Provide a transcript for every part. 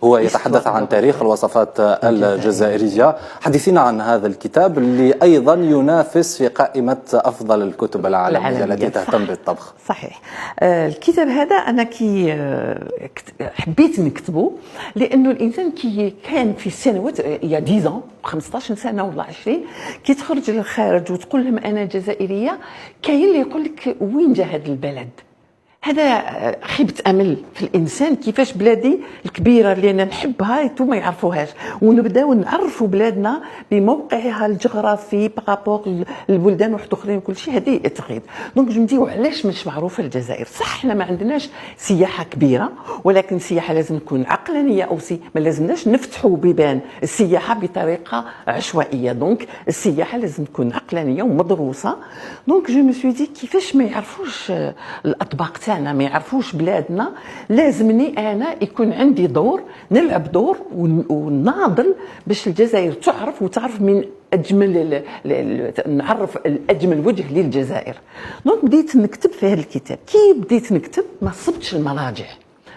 هو يتحدث عن تاريخ الوصفات الجزائرية. حدثينا عن هذا الكتاب اللي أيضا ينافس في قائمة أفضل الكتب العالمية التي تهتم بالطبخ. صحيح. الكتاب هذا أنا كي حبيت نكتبه لأنه الإنسان كي كان في السنوات يا 10 15 سنة ولا 20 كي تخرج للخارج وتقول لهم أنا جزائرية، كاين اللي يقول لك وين جا هذا البلد؟ هذا خيبة أمل في الإنسان. كيفاش بلادي الكبيرة اللي أنا نحبها انتم ما يعرفوهاش، ونبداو نعرفوا بلادنا بموقعها الجغرافي بارابور البلدان واحد اخرين كل شيء. هذه تغيب. دونك نجيو علاش مش معروفه الجزائر؟ صح احنا ما عندناش سياحه كبيره، ولكن السياحه لازم تكون عقلانيه او ما لازمناش نفتحوا بيبان السياحه بطريقه عشوائيه. دونك السياحه لازم تكون عقلانيه ومدروسه. دونك جو مي سوي دي كيفاش ما يعرفوش الاطباق تاعنا، ما يعرفوش بلادنا، لازمني انا يكون عندي دور، نلعب دور ونناضل باش الجزائر تعرف وتعرف من اجمل نعرف الاجمل وجه للجزائر. دونك بديت نكتب في هذا الكتاب. كي بديت نكتب ما صبتش المراجع،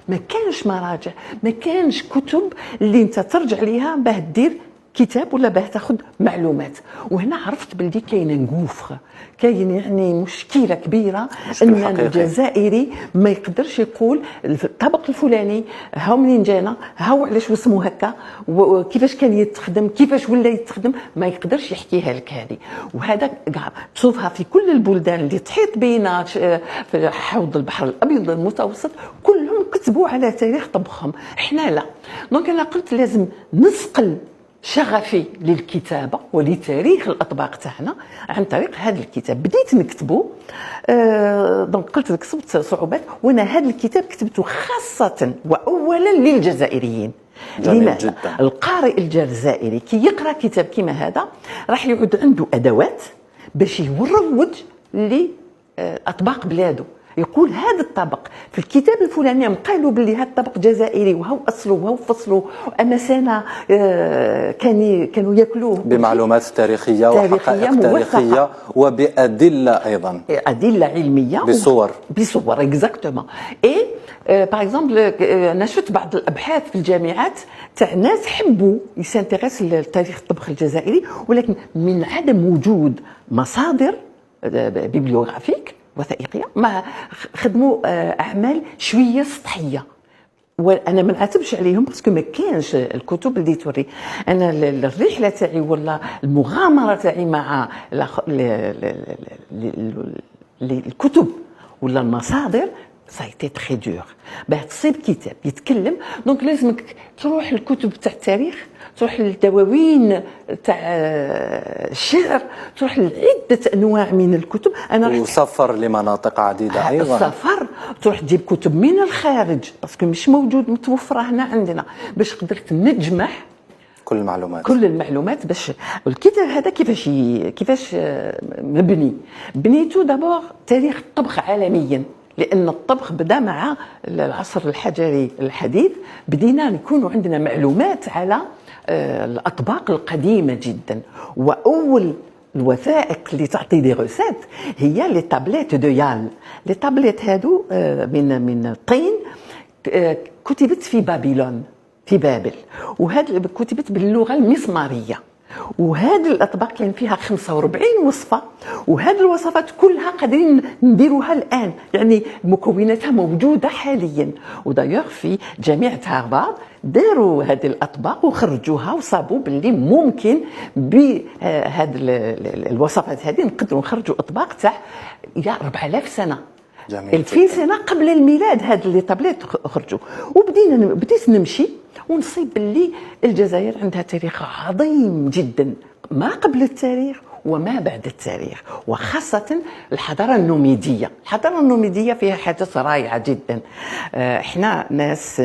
ما كانش مراجع، ما كانش كتب اللي انت ترجع ليها باه دير كتاب ولا باه تاخذ معلومات. وهنا عرفت بلدي كاينه نقوفه، كاين يعني مشكله كبيره ان الجزائري ما يقدرش يقول الطبق الفلاني هاو منين جانا، هاو علاش واسمه هكا، وكيفاش كان يتخدم، كيفاش ولا يتخدم، ما يقدرش يحكيها لك هذه. وهذا كاع تشوفها في كل البلدان اللي تحيط بينا في حوض البحر الابيض المتوسط، كلهم كتبوا على تاريخ طبخهم، احنا لا. دونك انا قلت لازم نسقل شغفي للكتابة ولتاريخ الأطباق تاعنا عن طريق هذا الكتاب. بديت نكتبه. دونك قلت لك صبت صعوبات، وانا هذا الكتاب كتبته خاصة وأولا للجزائريين. جميل جدا. القارئ الجزائري كي يقرأ كتاب كما هذا راح يعود عنده أدوات باش يروج لأطباق بلاده، يقول هذا الطبق في الكتاب الفلاني قالوا باللي هذا الطبق جزائري وهو اصله وهو فصله، اما سنه كانوا ياكلوه بمعلومات تاريخيه وحقائق تاريخيه وبادله، ايضا ادله علميه بصور اكزاكتومون. اي باغ اكزومبل انا شفت بعض الابحاث في الجامعات تاع ناس حبوا يسانتيغيس لتاريخ الطبخ الجزائري، ولكن من عدم وجود مصادر بيبليوغرافيك وثائقيه ما خدموا اعمال شويه سطحيه. وانا ما نعاتبش عليهم باسكو ما كانش الكتب اللي توري. انا الرحله تاعي ولا المغامره تاعي مع الكتب ولا المصادر سايتي تري دور. باه تصيب كتاب يتكلم دونك لازمك تروح الكتب تاع التاريخ، تروح للدواوين تاع الشعر، تروح لعدة أنواع من الكتب. أنا وسفر لمناطق عديدة أيضا. السفر تروح تجيب كتب من الخارج باسكو مش موجود متوفرة هنا عندنا، باش قدرت نجمع كل المعلومات باش الكتاب هذا كيفاش مبني. بنيته دابور تاريخ الطبخ عالميا، لأن الطبخ بدأ مع العصر الحجري الحديث، بدينا نكون عندنا معلومات على الأطباق القديمة جدا. وأول الوثائق اللي تعطي دي روسات هي لي تابليت دو يال. لي تابليت هادو من الطين، كتبت في بابلون في بابل، وهذه كتبت باللغة المسمارية. وهذه الأطباق كان فيها 45 وصفة، وهذه الوصفات كلها قادرين نديروها الآن، يعني مكوناتها موجودة حاليا. ودايوغ في جامعة هارفارد داروا هذه الأطباق وخرجوها وصابوا باللي ممكن بهذه الوصفات هذه نقدروا نخرجوا أطباق تاع 4000 سنة، 2000 سنة قبل الميلاد. هذه اللي طابليت خرجوا. بديت نمشي ونصيب باللي الجزائر عندها تاريخ عظيم جدا، ما قبل التاريخ وما بعد التاريخ، وخاصة الحضارة النوميدية. الحضارة النوميدية فيها حاجات رائعة جدا. احنا ناس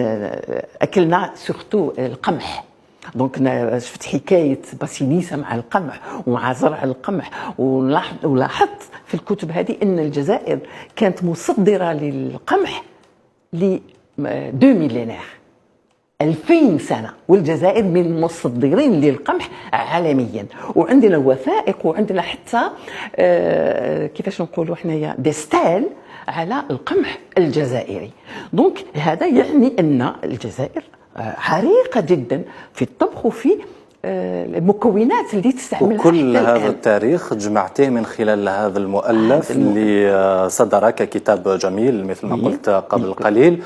أكلنا سورتو القمح. دونك انا شفت حكايه باسينيسا مع القمح ومع زرع القمح، ولاحظت في الكتب هذه ان الجزائر كانت مصدره للقمح ل 2 ميلينير 2000 سنة، والجزائر من المصدرين للقمح عالميا. وعندنا وثائق وعندنا حتى كيفاش نقولوا حنايا ديستال على القمح الجزائري. دونك هذا يعني ان الجزائر عريقه جدا في الطبخ وفي المكونات اللي تستعملها. وكل هذا التاريخ جمعتيه من خلال هذا المؤلف اللي صدر ككتاب جميل مثل ما قلت قبل قليل.